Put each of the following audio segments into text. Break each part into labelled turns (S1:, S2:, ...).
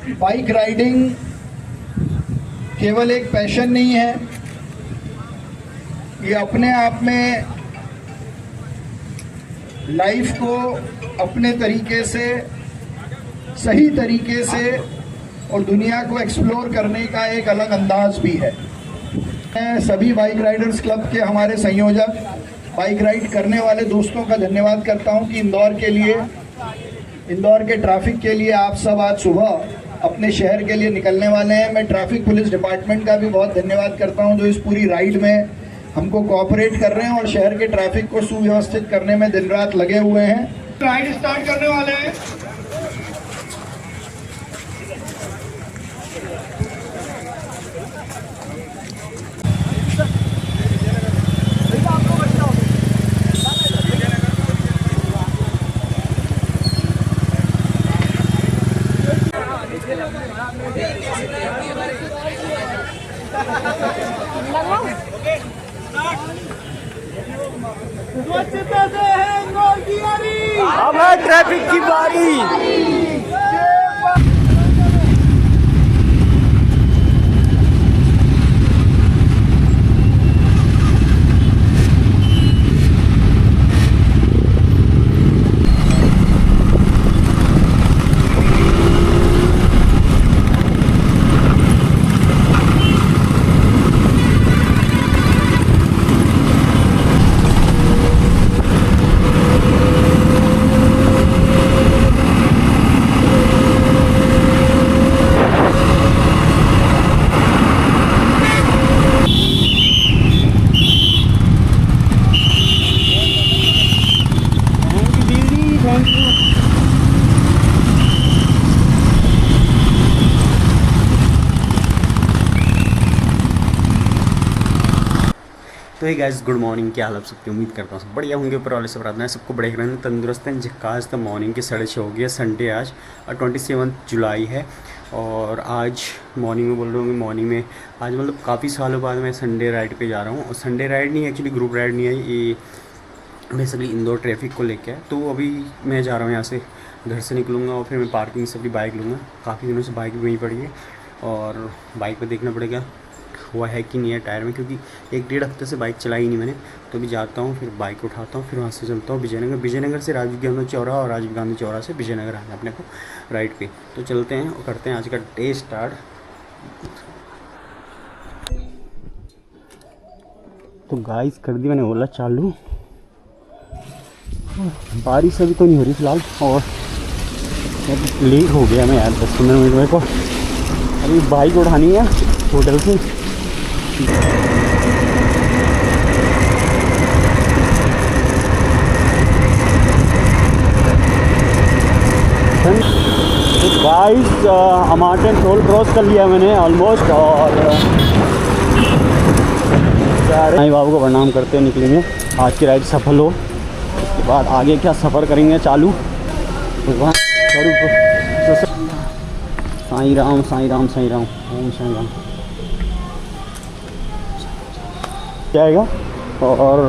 S1: Bike riding केवल एक passion नहीं है, ये अपने आप में लाइफ को अपने तरीके से, सही तरीके से और दुनिया को एक्सप्लोर करने का एक अलग अंदाज भी है। मैं सभी बाइक राइडर्स क्लब के हमारे संयोजक, बाइक राइड करने वाले दोस्तों का धन्यवाद करता हूं कि इंदौर के ट्रैफिक के लिए आप सब आज सुबह अपने शहर के लिए निकलने वाले हैं। मैं ट्रैफिक पुलिस डिपार्टमेंट का भी बहुत धन्यवाद करता हूं जो इस पूरी राइड में हमको कोऑपरेट कर रहे हैं और शहर के ट्रैफिक को सुव्यवस्थित करने में दिन रात लगे हुए हैं। राइड स्टार्ट करने वाले हैं।
S2: स्वच्छता से है इंदौर की यारी,
S3: अब है ट्रैफिक की बारी। तो हे गाइस, गुड मॉर्निंग। क्या हाल आप सबकी? उम्मीद करता हूँ सब बढ़िया होंगे। ऊपर वाले से प्रार्थना है सबको बड़े रहने, तंदुरुस्त हैं। झकास तो मॉर्निंग के 6:30 हो गया। संडे आज 27 जुलाई है और आज मॉर्निंग में बोल रहा हूँ। मॉर्निंग में आज मतलब काफ़ी सालों बाद मैं संडे राइड पे जा रहा हूँ। और संडे राइड नहीं, एक्चुअली ग्रुप राइड नहीं है ये, बेसिकली इंदौर ट्रैफिक को लेकर है। तो अभी मैं जा रहा हूँ यहाँ से, घर से निकलूँगा और फिर मैं पार्किंग से अपनी बाइक लूँगा। काफ़ी दिनों से बाइक भी वहीं पड़ी है और बाइक पर देखना पड़ेगा हुआ है कि नहीं है टायर में, क्योंकि 1-1.5 हफ्ते से बाइक चलाई नहीं मैंने। तो अभी जाता हूँ, फिर बाइक उठाता हूँ, फिर वहाँ से चलता हूँ विजयनगर से राजीव गांधी चौराहा और राजीव गांधी चौराहा से विजयनगर आना अपने को राइड पे। तो चलते हैं और करते हैं आज का डे स्टार्ट। तो गाइस कर दी मैंने ओला चालू। बारिश अभी तो नहीं हो रही फिलहाल और लेट हो गया मैं यार 10-15 मिनट मेरे को। अभी बाइक उठानी है होटल से। तो गाइस अमार्टन टोल क्रॉस कर लिया मैंने ऑलमोस्ट और साईं बाबू को प्रणाम करते हुए निकलेंगे। आज की राइड सफल हो, उसके बाद आगे क्या सफ़र करेंगे चालू। भगवान साईं राम साईं राम साईं राम ओम साईं राम जाएगा। और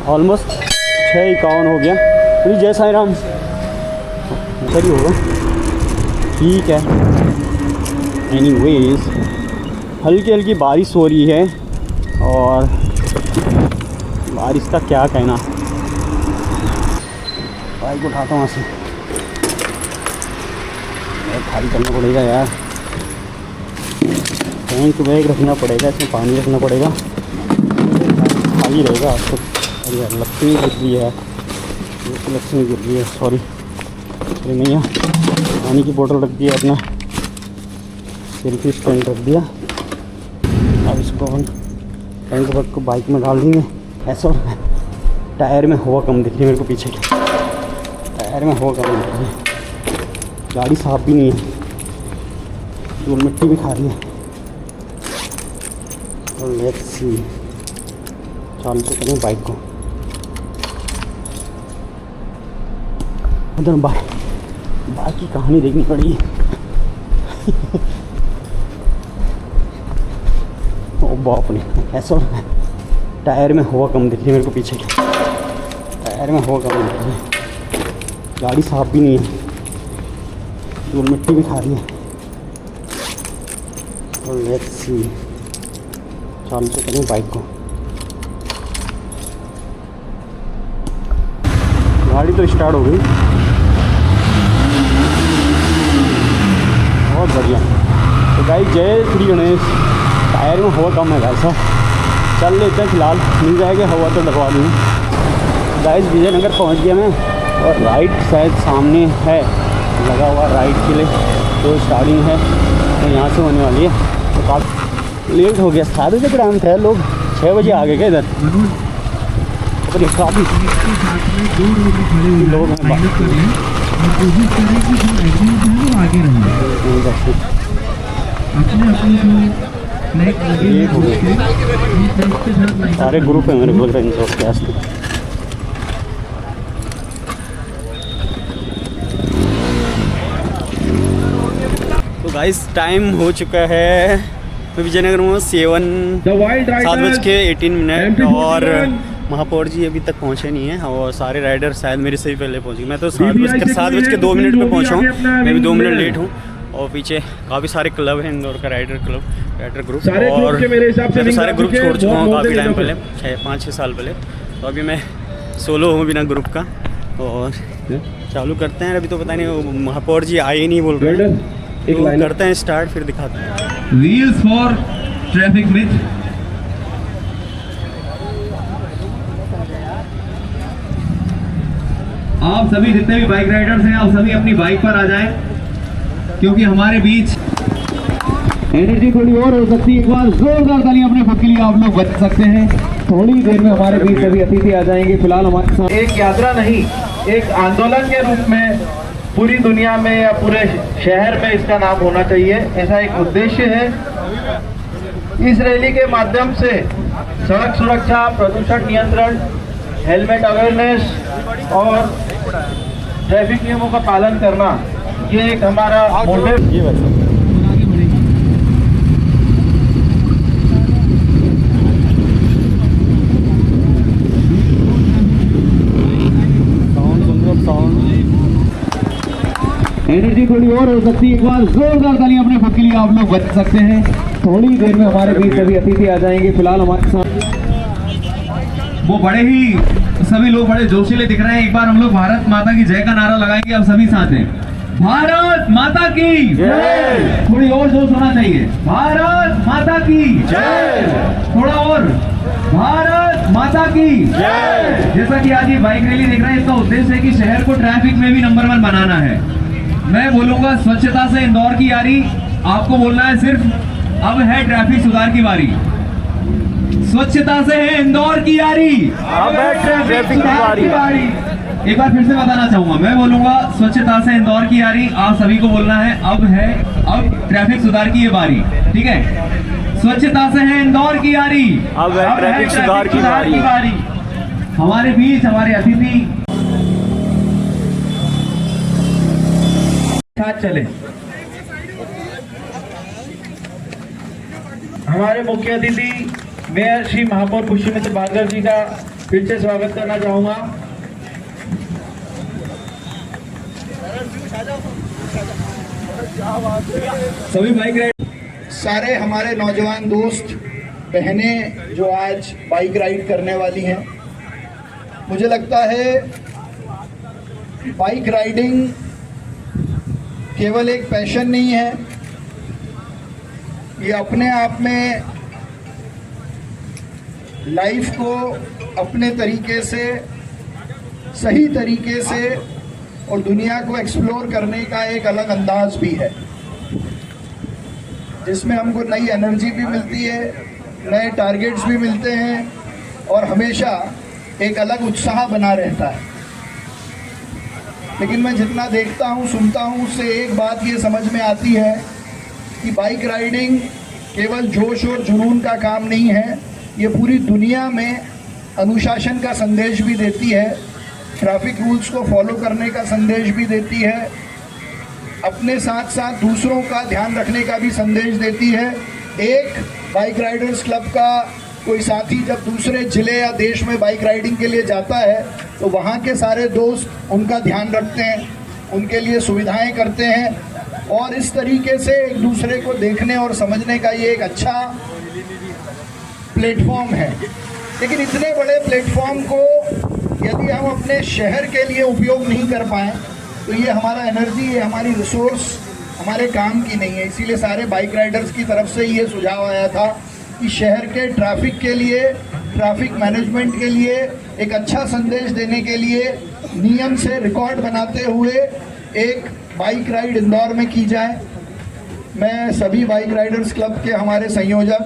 S3: ऑलमोस्ट 6:51 हो गया। प्लीज़ जय साईं राम ऐसा ही होगा, ठीक है। एनीवेज हल्की हल्की बारिश हो रही है और बारिश का क्या कहना। बाइक उठाता हूँ वहाँ से, खाली करना पड़ेगा यार। टैंक बैग रखना पड़ेगा, इसमें पानी रखना पड़ेगा, खाली रहेगा आपको। अरे यार लक्ष्मी गिर रही है, लक्ष्मी गिर रही है, सॉरी। अरे नहीं है, पानी की बोतल रख दिया, अपना सेल्फी स्टैंड रख दिया। अब इसको हम टैंक बैग को बाइक में डाल देंगे। ऐसा टायर में हवा कम दिख रही है मेरे को, पीछे की टायर में हवा कम दिख रही है। गाड़ी साफ भी नहीं है, धूल मिट्टी भी खा रही है। और लेट्स सी, चालू से करें बाइक को। उधर बाइक की कहानी देखनी पड़ेगी। ओ बाप रे, ऐसा टायर में हवा कम दिख रही है मेरे को, पीछे की टायर में हवा कम दिख रही है। गाड़ी साफ भी नहीं है, वो मिट्टी भी खा रही है। और लेट्स सी, चालू से करें बाइक को। गाड़ी तो स्टार्ट हो गई, बहुत बढ़िया। तो गाइस जय श्री गणेश। टायर में हवा कम है गाइस, चल लेते हैं फिलहाल, मिल जाएगी हवा तो लगवा दूँ। गाइस विजयनगर पहुंच गया मैं, और राइट शायद सामने है लगा हुआ राइट के लिए, तो स्टार्टिंग है तो यहाँ से होने वाली है। तो काफ़ी लेट हो गया, 7 बजे का टाइम था, लोग 6 बजे आ गए क्या इधर। तो काफ़ी लोग सारे ग्रुप है मेरे को के आस। तो गाइस टाइम हो चुका है, तो विजयनगर में 7:18 और महापौर जी अभी तक पहुंचे नहीं हैं, और सारे राइडर शायद मेरे से भी पहले पहुंचे। मैं तो 7:02 पे पहुंचा हूँ, मैं भी 2 मिनट लेट हूँ। और पीछे काफ़ी सारे क्लब हैं इंदौर का, राइडर ग्रुप, और मैं तो सारे ग्रुप छोड़ चुका हूँ काफ़ी टाइम पहले, 5-6 साल पहले। तो अभी मैं सोलो हूँ बिना ग्रुप का, और चालू करते हैं। अभी तो पता नहीं महापौर जी आए ही नहीं बोल रहे हैं, तो करते हैं स्टार्ट, फिर दिखाते हैं।
S4: Wheels for traffic myth. आप सभी जितने भी बाइक राइडर्स हैं, आप सभी अपनी बाइक पर आ जाएं, क्योंकि हमारे बीच एनर्जी थोड़ी और हो सकती है। एक बार जोरदार तालियां अपने खुद के लिए आप लोग बच सकते हैं। थोड़ी देर में हमारे बीच सभी अतिथि आ जाएंगे। फिलहाल हमारे साथ
S5: एक यात्रा नहीं, एक आंदोलन के रूप में पूरी दुनिया में या पूरे शहर में इसका नाम होना चाहिए, ऐसा एक उद्देश्य है। इस रैली के माध्यम से सड़क सुरक्षा, प्रदूषण नियंत्रण, हेलमेट अवेयरनेस और ट्रैफिक नियमों का पालन करना, ये एक हमारा मोटिव।
S4: एनर्जी थोड़ी और हो सकती है। एक बार जोरदार तालियां अपने खुद के लिए आप लोग बच सकते हैं। थोड़ी देर में हमारे बीच सभी अतिथि आ जाएंगे। फिलहाल हमारे साथ वो बड़े ही सभी लोग बड़े जोशीले दिख रहे हैं। एक बार हम लोग भारत माता की जय का नारा लगाएंगे, अब सभी साथ हैं। भारत माता की जय। थोड़ी और जोश होना चाहिए। भारत माता की जय। थोड़ा और, भारत माता की जय। जैसा कि आज ये बाइक रैली देख रहे हैं, इसका उद्देश्य है कि शहर को ट्रैफिक में भी नंबर 1 बनाना है। मैं बोलूंगा स्वच्छता से इंदौर की यारी, आपको बोलना है सिर्फ अब है ट्रैफिक सुधार की बारी। स्वच्छता से है इंदौर की यारी, अब है ट्रैफिक सुधार की बारी। एक बार फिर से बताना चाहूंगा, मैं बोलूंगा स्वच्छता से इंदौर की यारी, आप सभी को बोलना है अब ट्रैफिक सुधार की ये बारी। ठीक है, स्वच्छता से है इंदौर की यारी,
S3: अब है ट्रैफिक सुधार की बारी।
S4: हमारे बीच हमारे अतिथि
S5: साथ चले। हमारे मुख्य अतिथि मेयर श्री महापौर पुष्यमित्र बांगर जी का फिर से स्वागत करना चाहूंगा।
S4: सभी बाइक राइड,
S1: सारे हमारे नौजवान दोस्त बहनें जो आज बाइक राइड करने वाली हैं, मुझे लगता है बाइक राइडिंग केवल एक पैशन नहीं है, ये अपने आप में लाइफ को अपने तरीके से, सही तरीके से और दुनिया को एक्सप्लोर करने का एक अलग अंदाज भी है, जिसमें हमको नई एनर्जी भी मिलती है, नए टारगेट्स भी मिलते हैं और हमेशा एक अलग उत्साह बना रहता है। लेकिन मैं जितना देखता हूँ, सुनता हूँ, उससे एक बात ये समझ में आती है कि बाइक राइडिंग केवल जोश और जुनून का काम नहीं है, ये पूरी दुनिया में अनुशासन का संदेश भी देती है, ट्रैफिक रूल्स को फॉलो करने का संदेश भी देती है, अपने साथ साथ दूसरों का ध्यान रखने का भी संदेश देती है। एक बाइक राइडर्स क्लब का कोई साथी जब दूसरे ज़िले या देश में बाइक राइडिंग के लिए जाता है तो वहाँ के सारे दोस्त उनका ध्यान रखते हैं, उनके लिए सुविधाएं करते हैं, और इस तरीके से एक दूसरे को देखने और समझने का ये एक अच्छा प्लेटफॉर्म है। लेकिन इतने बड़े प्लेटफॉर्म को यदि हम अपने शहर के लिए उपयोग नहीं कर पाएँ तो ये हमारा एनर्जी, ये हमारी रिसोर्स हमारे काम की नहीं है। इसीलिए सारे बाइक राइडर्स की तरफ से ये सुझाव आया था कि शहर के ट्रैफिक के लिए, ट्रैफिक मैनेजमेंट के लिए एक अच्छा संदेश देने के लिए नियम से रिकॉर्ड बनाते हुए एक बाइक राइड इंदौर में की जाए। मैं सभी बाइक राइडर्स क्लब के हमारे संयोजक,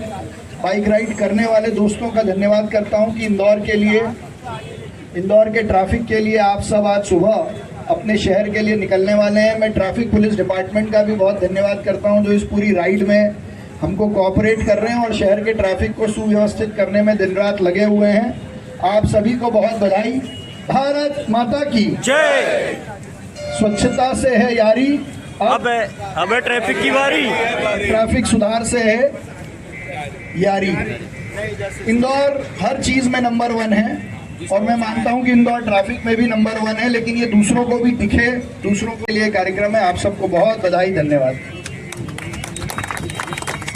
S1: बाइक राइड करने वाले दोस्तों का धन्यवाद करता हूं कि इंदौर के ट्रैफिक के लिए आप सब आज सुबह अपने शहर के लिए निकलने वाले हैं। मैं ट्रैफिक पुलिस डिपार्टमेंट का भी बहुत धन्यवाद करता हूं जो इस पूरी राइड में हमको कोऑपरेट कर रहे हैं और शहर के ट्रैफिक को सुव्यवस्थित करने में दिन रात लगे हुए हैं। आप सभी को बहुत बधाई। भारत माता की
S6: जय।
S1: स्वच्छता से है यारी,
S6: अब ट्रैफिक की बारी,
S1: ट्रैफिक सुधार से है यारी। इंदौर हर चीज में नंबर 1 है और मैं मानता हूं कि इंदौर ट्रैफिक में भी नंबर 1 है, लेकिन ये दूसरों को भी दिखे, दूसरों के लिए कार्यक्रम है। आप सबको बहुत बधाई, धन्यवाद।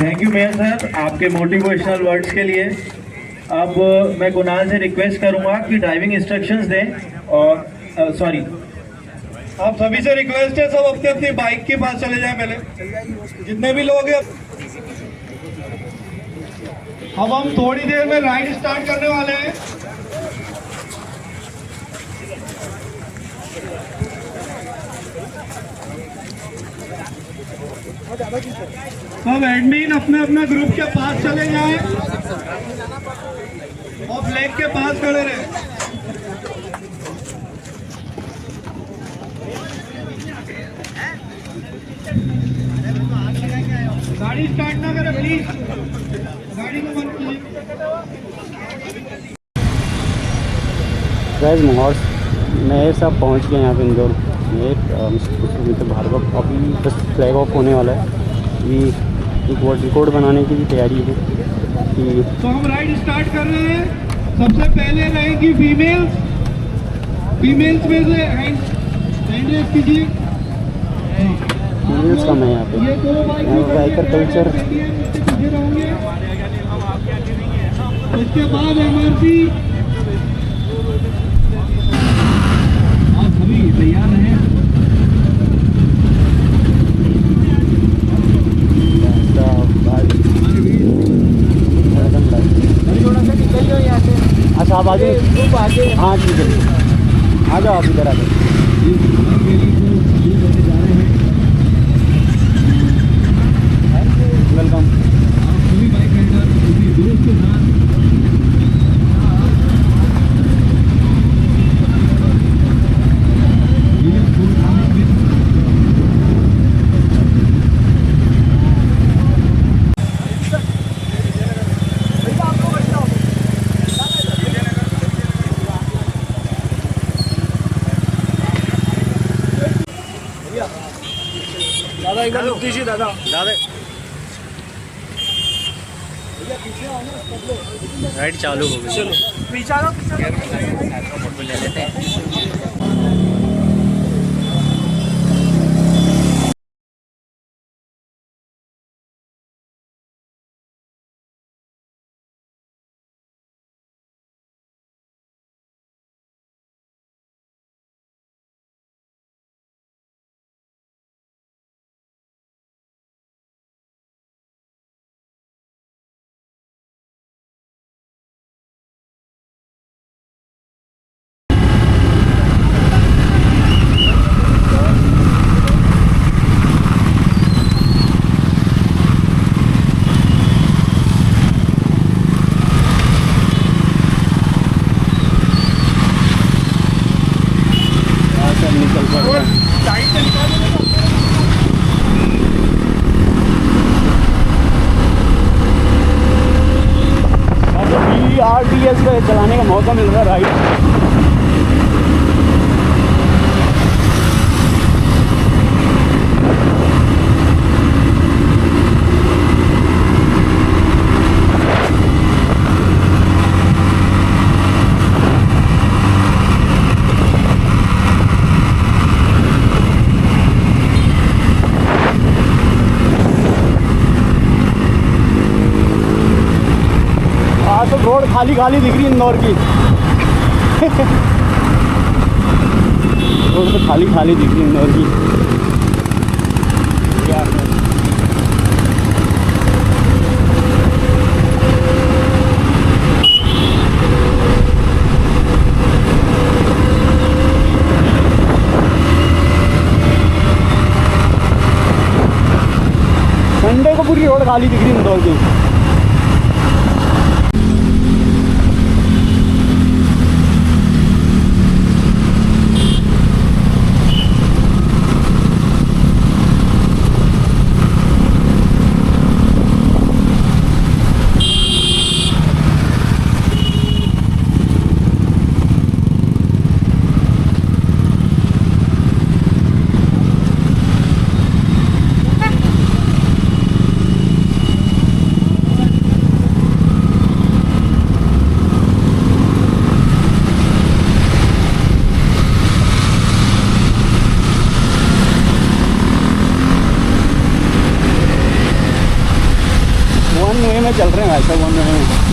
S5: थैंक यू मेयर सर आपके मोटिवेशनल वर्ड्स के लिए। अब मैं कुणाल से रिक्वेस्ट करूंगा कि ड्राइविंग इंस्ट्रक्शंस दें और सॉरी
S2: आप सभी से रिक्वेस्ट है, सब अपनी अपनी बाइक के पास चले जाएं। पहले जितने भी लोग हैं, अब हम थोड़ी देर में राइड स्टार्ट करने वाले हैं। सब एडमिन अपने अपने ग्रुप के पास चले जाएं और फ्लैग के पास खड़े रहे। गाड़ी स्टार्ट ना करें प्लीज, गाड़ी को बंद कीजिए।
S3: गाइस मेयर साहब पहुंच गए यहाँ पे इंदौर। मेयर भार्गव अभी बस फ्लैग ऑफ होने वाला है। ये एक वर्ल्ड रिकॉर्ड बनाने की भी तैयारी है कि
S2: तो हम राइड स्टार्ट कर रहे हैं। सबसे पहले रहेगी फीमेल्स में से हैंड रेस कीजिए।
S3: फीमेल्स कम है यहाँ पे।
S2: ये दो बाइक
S3: बाइकर कल्चर।
S2: पीछे रहोगे। उसके बाद एमआरसी। आप सभी तैयार हैं?
S3: अच्छा आप आगे, हाँ ठीक है, आ जाओ आप इधर आ जाओ। वेलकम।
S2: सभी बाइक राइडर अपने दोस्त के साथ दादा एक बार लुक कीजिए दादा।
S3: राइड चालू हो गई।
S2: चलो पीछे आ
S3: ले लेते हैं। RTS पे चलाने का मौका मिल रहा है राइड। खाली खाली दिख रही है इंदौर की। रोड तो खाली खाली दिख रही है इंदौर की। क्या है? संडे को पूरी रोड खाली दिख रही है इंदौर की। चल रहे हैं वैसे वन वे में।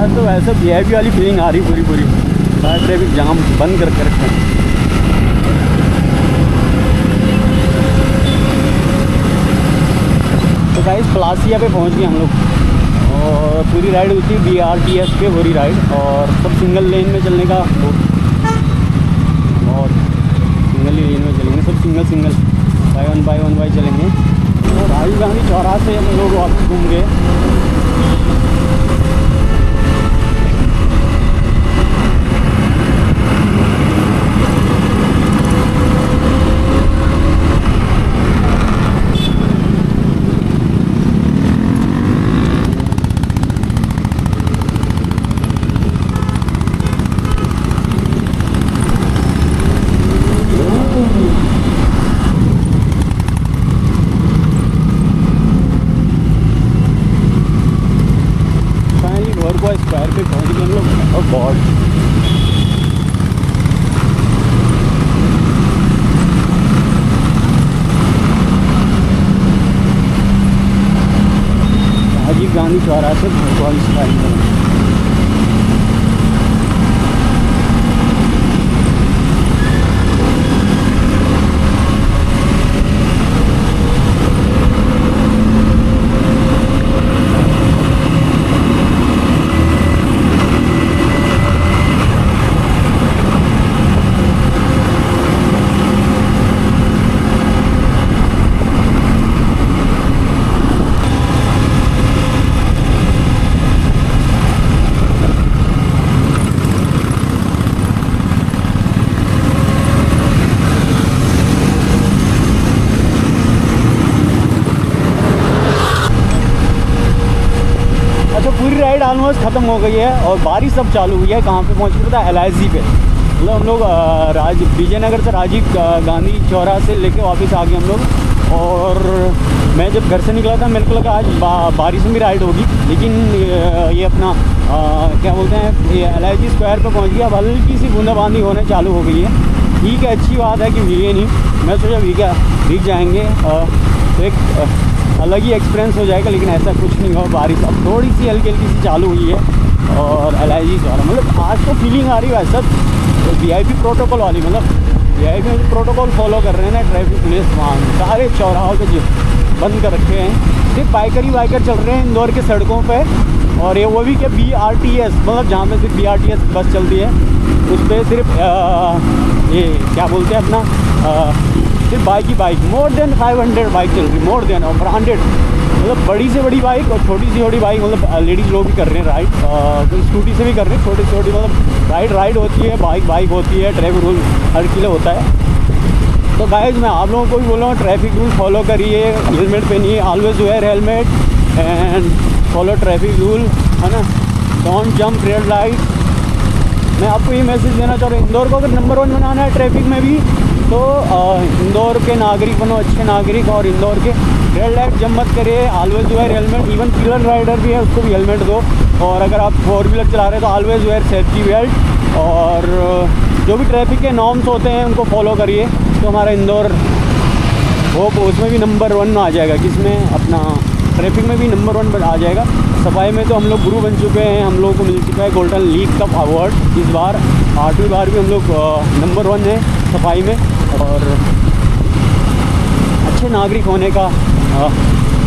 S3: तो वैसे वीआईपी वाली फीलिंग आ रही पूरी पूरी। सारा ट्रैफिक जाम बंद करके रखा है। तो गाइस प्लासिया पे पहुंच गए हम लोग और पूरी राइड हुई थी BRTS पे पूरी राइड। और सब सिंगल लेन में चलने का और सिंगल ही लेन में चलेंगे, सब सिंगल बाय वन बाय चलेंगे। और राजीव गांधी चौराहे से हम लोग वापस घूम गए। स्क्वायर पे पहुंच गए हम लोग। और गॉड राजीव गांधी चौराहा से भोपाल स्टाइल करें। पूरी राइड ऑलमोस्ट ख़त्म हो गई है और बारिश अब चालू हुई है। कहाँ पे पहुँच गया था? LIC पे। मतलब हम लोग विजयनगर से राजीव गांधी चौराहा से लेके वापस आ गए हम लोग। और मैं जब घर से निकला था मेरे को लगा आज बारिश में भी राइड होगी, लेकिन ये अपना क्या बोलते हैं ये LIC स्क्वायर पे पहुँच गया। हल्की सी बूंदाबांदी होने चालू हो गई है। ठीक है, अच्छी बात है कि भीगे नहीं। मैं सोचा भीग जाएंगे तो एक अलग ही एक्सपीरियंस हो जाएगा, लेकिन ऐसा कुछ नहीं हुआ। बारिश अब थोड़ी सी हल्की सी चालू हुई है। और LIC द्वारा मतलब आज तो फीलिंग आ रही है वैसा VIP प्रोटोकॉल वाली। मतलब VIP में प्रोटोकॉल फॉलो कर रहे हैं ना ट्रैफिक पुलिस। वहाँ सारे चौराहों पे बंद कर रखे हैं। सिर्फ बाइकर चल रहे हैं इंदौर के सड़कों पर। और ये वो भी क्या BRTS मतलब जहाँ पे सिर्फ BRTS बस चलती है उस पर सिर्फ ये क्या बोलते हैं अपना सिर्फ बाइक ही बाइक, मोर देन 500 बाइक चल रही, मोर देन और ब्रांडेड, मतलब बड़ी से बड़ी बाइक और छोटी से छोटी बाइक, मतलब लेडीज़ लोग भी कर रहे हैं राइड, तो स्कूटी से भी कर रहे हैं, छोटी से छोटी मतलब राइड होती है, बाइक होती है, ट्रैफिक रूल हर किलो होता है। तो गाइस मैं आप लोगों को भी बोल रहा हूँ ट्रैफिक रूल फॉलो करिए, हेलमेट पहनिए, always wear helmet and follow traffic rule, है ना, डोंट जंप रेड लाइट। मैं आपको ये मैसेज देना चाह रहा हूँ, इंदौर को अगर नंबर 1 बनाना है ट्रैफिक में भी, तो इंदौर के नागरिक बनो, अच्छे नागरिक, और इंदौर के रेड लाइट जंप मत करिए, always wear helmet. Even killer rider भी है, उसको भी हेलमेट दो। और अगर आप 4 व्हीलर चला रहे हैं तो ऑलवेज वेयर सेफ्टी बेल्ट, और जो भी ट्रैफिक के नॉर्म्स होते हैं उनको फॉलो करिए। तो हमारा इंदौर होप उसमें भी नंबर 1 में आ जाएगा, किसमें, अपना ट्रैफिक में भी नंबर 1 पर आ जाएगा। सफाई में तो हम लोग गुरु बन चुके हैं, हम लोगों को मिल चुका है गोल्डन लीग कप अवार्ड इस बार, 8वीं बार भी हम लोग नंबर 1 है सफाई में, और अच्छे नागरिक होने का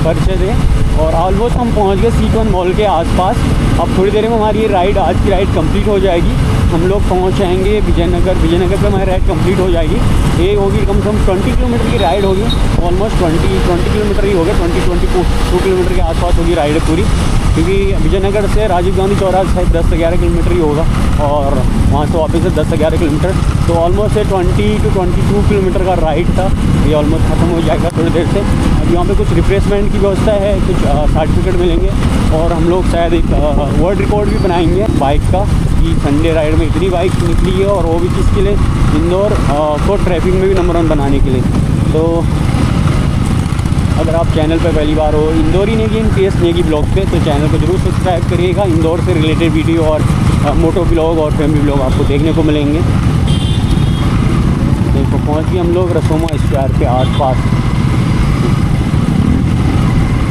S3: परिचय दें। और ऑलमोस्ट हम पहुंच गए C1 मॉल के आसपास। अब थोड़ी देर में हमारी ये राइड, आज की राइड कंप्लीट हो जाएगी। हम लोग पहुंच जाएंगे विजयनगर पे हमारी राइड कंप्लीट हो जाएगी। ये होगी कम से कम 20 किलोमीटर की राइड होगी, ऑलमोस्ट 20 किलोमीटर ही हो गया, 22 किलोमीटर के आसपास होगी राइड पूरी, क्योंकि विजयनगर से राजीव गांधी चौराहा शायद 10 से 11 किलोमीटर ही होगा, और वहाँ से वापस से 10 से 11 किलोमीटर, तो ऑलमोस्ट 20 to 22 किलोमीटर का राइड था। ये ऑलमोस्ट ख़त्म हो जाएगा थोड़ी देर से। अब यहाँ पे कुछ रिफ्रेशमेंट की व्यवस्था है, कुछ सर्टिफिकेट मिलेंगे, और हम लोग शायद एक वर्ल्ड रिकॉर्ड भी बनाएंगे बाइक का, कि संडे राइड में इतनी बाइक निकली है, और वो भी किसके लिए, इंदौर को ट्रैफिक में भी नंबर 1 बनाने के लिए। तो अगर आप चैनल पर पहली बार हो, इंदौरी नेगी इन PS नेगी ब्लॉग पे, तो चैनल को जरूर सब्सक्राइब करिएगा। इंदौर से रिलेटेड वीडियो और मोटो ब्लॉग और फैमिली ब्लॉग आपको देखने को मिलेंगे। देखो पहुँच गए हम लोग रसोमा स्क्वायर के आसपास।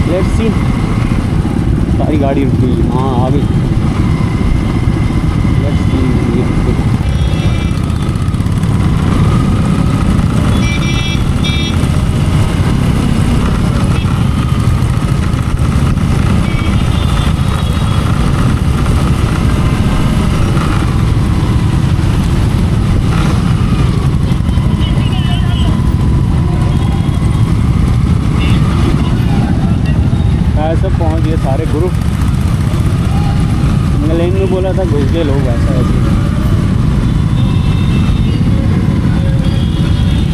S3: लेट्स सी, सारी गाड़ी रुक गई, हाँ आ गई। लेट्स सी, सब पहुँच गए सारे ग्रुप। लेन में बोला था घुस गए लोग, ऐसा ऐसे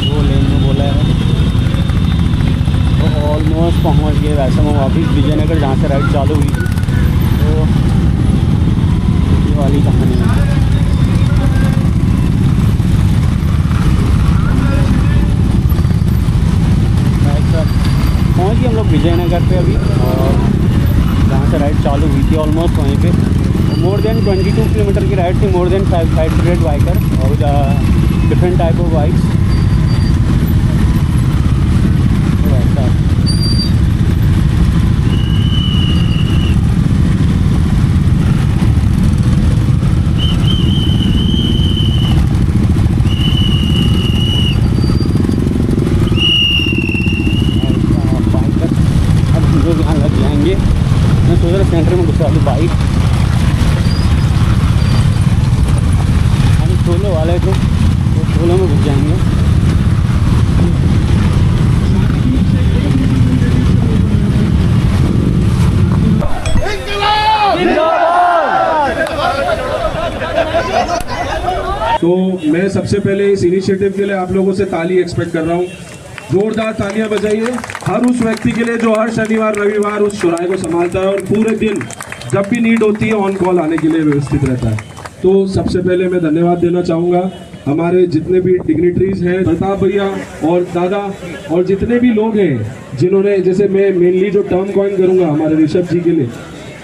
S3: वो लेन में बोला है। तो ऑलमोस्ट पहुँच गए वैसे हम वापिस विजयनगर, जहाँ से राइड चालू हुई थी। तो ये वाली कहानी है। पहुँच गए हम लोग विजयनगर पे अभी, और जहाँ से राइड चालू हुई थी ऑलमोस्ट वहीं पे। मोर देन 22 किलोमीटर की राइड थी, मोर देन 500 बाइकर और डिफरेंट टाइप ऑफ बाइक्स। ऐसा यहाँ लग जाएंगे। मैं सोच रहा सेंटर में घुसा दूँ बाइक, हम सोलो वाले थे तो सोलो में घुस जाएंगे।
S7: तो मैं सबसे पहले इस इनिशिएटिव के लिए आप लोगों से ताली एक्सपेक्ट कर रहा हूँ, जोरदार तालियां बजाइए हर उस व्यक्ति के लिए जो हर शनिवार रविवार उस चौराहे को संभालता है और पूरे दिन जब भी नीड होती है ऑन कॉल आने के लिए व्यवस्थित रहता है। तो सबसे पहले मैं धन्यवाद देना चाहूँगा हमारे जितने भी डिग्निटरीज हैं, प्रताप भैया और दादा और जितने भी लोग हैं जिन्होंने, जैसे मैं मेनली जो टर्म कॉइन करूँगा हमारे ऋषभ जी के लिए,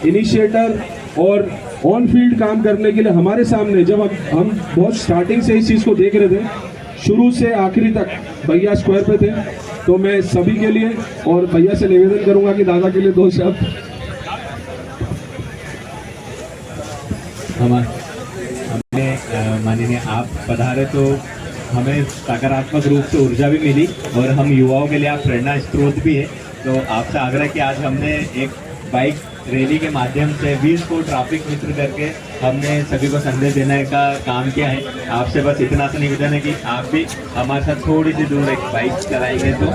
S7: इनिशिएटर और ऑन फील्ड काम करने के लिए हमारे सामने, जब हम बहुत स्टार्टिंग से इस चीज़ को देख रहे थे, शुरू से आखिरी तक भैया स्क्वायर पे थे। तो मैं सभी के लिए और भैया से निवेदन करूंगा कि दादा के लिए 2 शब्द।
S8: हमने माननीय आप पधारे तो हमें सकारात्मक रूप से ऊर्जा भी मिली और हम युवाओं के लिए आप प्रेरणा स्रोत भी है। तो आपसे आग्रह कि आज हमने एक बाइक रैली के माध्यम से 20 को ट्रैफिक मित्र करके हमने सभी को संदेश देने का काम किया है। आपसे बस इतना सा निवेदन है कि आप भी हमारे साथ थोड़ी सी दूर एक बाइक चलाएंगे तो।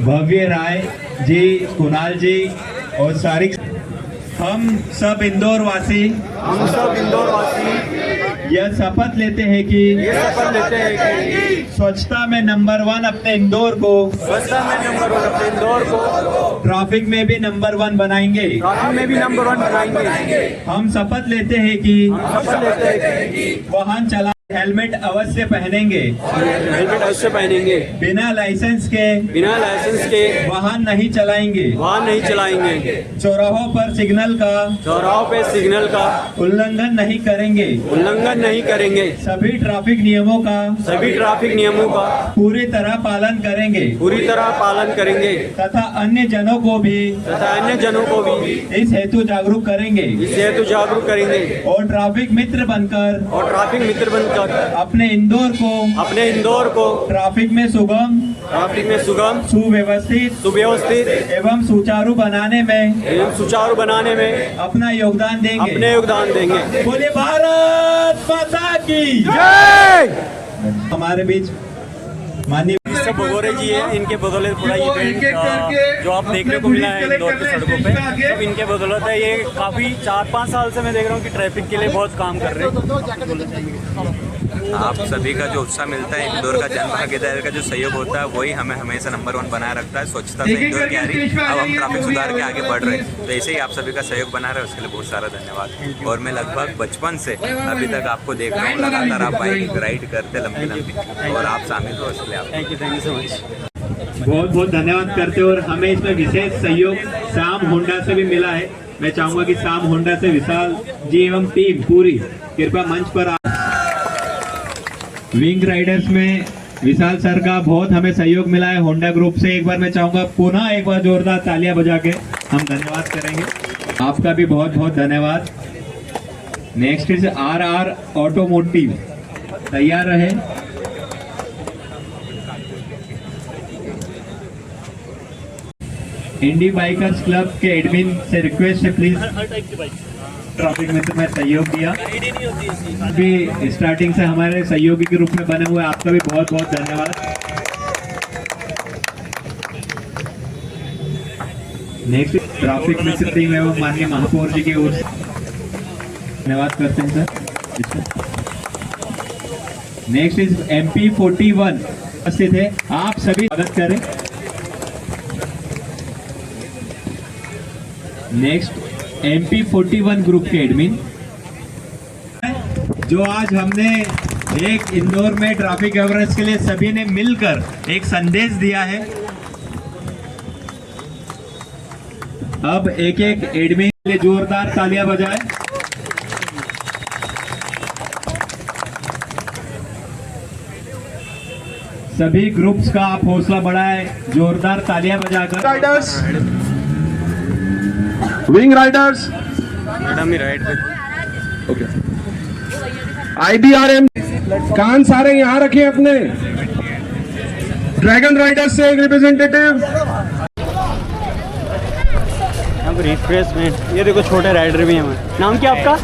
S8: भव्य राय जी, कुणाल जी और सारी हम सब इंदौर वासी यह शपथ लेते हैं कि स्वच्छता में नंबर 1 अपने इंदौर को ट्रैफिक में भी नंबर 1 बनाएंगे। हम शपथ लेते हैं कि वाहन चला हेलमेट अवश्य पहनेंगे। बिना लाइसेंस के वाहन नहीं चलाएंगे। चौराहों पर सिग्नल का उल्लंघन नहीं करेंगे। सभी ट्रैफिक नियमों का पूरी तरह पालन करेंगे तथा अन्य जनों को भी इस हेतु जागरूक करेंगे और ट्रैफिक मित्र बनकर अपने इंदौर को ट्रैफिक में सुगम सुव्यवस्थित एवं सुचारू बनाने में अपना योगदान देंगे। बोले भारत माता की जय। हमारे बीच माननीय
S3: भगोरे जी है, इनके बदौलत पूरा इवेंट जो आप देखने को मिला है इंदौर की सड़कों पे, तो इनके बदौलत है। ये काफ़ी 4-5 साल से मैं देख रहा हूँ कि ट्रैफिक के लिए बहुत काम कर रहे हैं।
S9: आप सभी का जो उत्साह मिलता है, इंदौर का जन भागीदारी का जो सहयोग होता है, वही हमें हमेशा नंबर 1 बनाए रखता है। स्वच्छता से इंदौर की आ रही, अब हम ट्रैफिक सुधार के आगे बढ़ रहे हैं। तो ऐसे ही आप सभी का सहयोग बना रहे, उसके लिए बहुत सारा धन्यवाद। और मैं लगभग बचपन से अभी तक आपको देख रहा हूँ, लगातार आप बाइक राइड करते लंबी और आप शामिल हो, इसलिए आप
S3: थैंक यू सो मच।
S8: बहुत बहुत धन्यवाद करते हैं। और हमें इसमें विशेष सहयोग शाम होंडा से भी मिला है। मैं चाहूंगा कि शाम होंडा से विशाल जी एवं टीम पूरी कृपया मंच पर आ। विंग राइडर्स में विशाल सर का बहुत हमें सहयोग मिला है होंडा ग्रुप से। एक बार मैं चाहूंगा पुनः एक बार जोरदार तालियां बजा के हम धन्यवाद करेंगे। आपका भी बहुत बहुत धन्यवाद। नेक्स्ट इज RR ऑटोमोटिव, तैयार रहे। इंडी बाइकर्स क्लब के एडमिन से रिक्वेस्ट है प्लीज ट्रैफिक मित्र में सहयोग दिया। भी स्टार्टिंग से हमारे सहयोगी के रूप में बने हुए, आपका भी बहुत बहुत धन्यवाद। नेक्स्ट ट्रैफिक मित्र टीम एवं माननीय महापौर जी की ओर से धन्यवाद करते हैं सर। नेक्स्ट इज MP41 उपस्थित है, आप सभी स्वागत करें। नेक्स्ट MP41 ग्रुप के एडमिन, जो आज हमने एक इंदौर में ट्रैफिक अवेयरनेस के लिए सभी ने मिलकर एक संदेश दिया है। अब एक एक एडमिन के लिए जोरदार तालियां बजाएं। सभी ग्रुप्स का आप हौसला बढ़ाएं, जोरदार तालियां बजाकर।
S7: राइडर्स, विंग राइडर्स,
S3: मैडम ही राइड पे
S7: ओके। IBRM कान सारे यहाँ रखे अपने। ड्रैगन राइडर्स से एक रिप्रेजेंटेटिव।
S3: यहाँ पर रिफ्रेशमेंट, ये देखो छोटे राइडर भी हैं। नाम क्या आपका?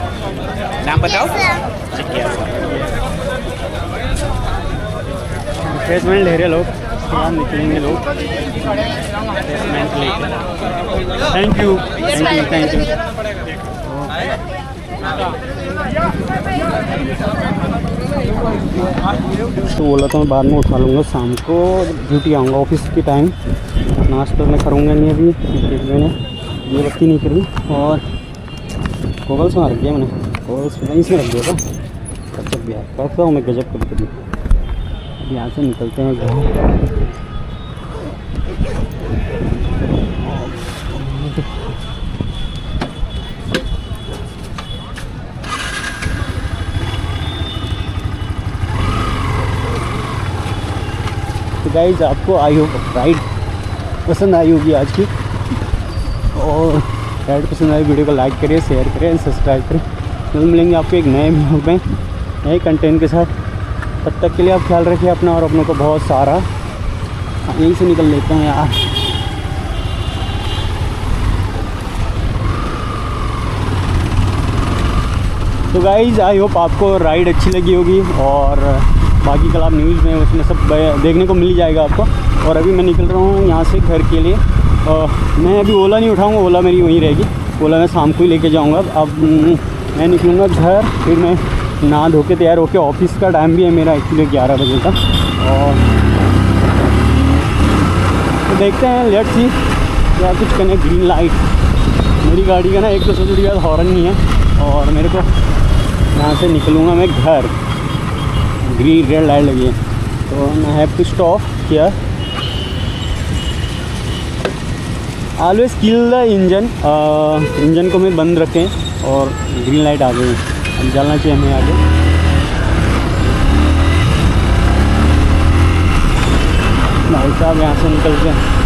S3: नाम बताओ। रिफ्रेशमेंट ले रहे लोग, यहाँ निकलेंगे लोग रिफ्रेशमेंट लेकर। Thank you. तो बोला तो मैं बाद में उठा लूँगा, शाम को ड्यूटी आऊँगा ऑफिस के टाइम। नाश्ता मैं करूँगा नहीं अभी, मैंने ये बत्ती नहीं करी और गॉगल्स में रख दिया मैंने। गॉगल्स वहीं से रख दिया था, तब तक बिहार करता हूँ मैं गजब कभी कभी। यहाँ से निकलते हैं घर। तो गाइज आपको राइड पसंद आई होगी आज की, और राइड पसंद आई वीडियो को लाइक करिए, शेयर करें, सब्सक्राइब करें। तो मिलेंगे आपको एक नए वीडियो में नए कंटेंट के साथ। तब तक के लिए आप ख्याल रखिए अपना और अपनों को बहुत सारा। यहीं से निकल लेते हैं यार। तो गाइज़ आई होप आपको राइड अच्छी लगी होगी, और बाकी कल आप न्यूज़ में उसमें सब देखने को मिल जाएगा आपको। और अभी मैं निकल रहा हूँ यहाँ से घर के लिए। मैं अभी ओला नहीं उठाऊँगा, ओला मेरी वहीं रहेगी, ओला मैं शाम को ही लेके जाऊँगा। अब मैं निकलूँगा घर, फिर मैं नहा धो के तैयार होकर, ऑफिस का टाइम भी है मेरा एक्चुअली 11 बजे तक। और तो देखते हैं, लेट्स सी क्या कुछ करने। ग्रीन लाइट मेरी गाड़ी का ना, एक तो सबसे बड़ी बात हॉर्न नहीं है, और मेरे को यहाँ से निकलूँगा मैं घर, ग्रीन रेड लाइट लगी है, तो I have to stop here. Always kill the engine को मैं बंद रखें, और ग्रीन लाइट आ गई, अब चलना चाहिए हमें आगे। भाई साहब यहाँ से निकलते हैं।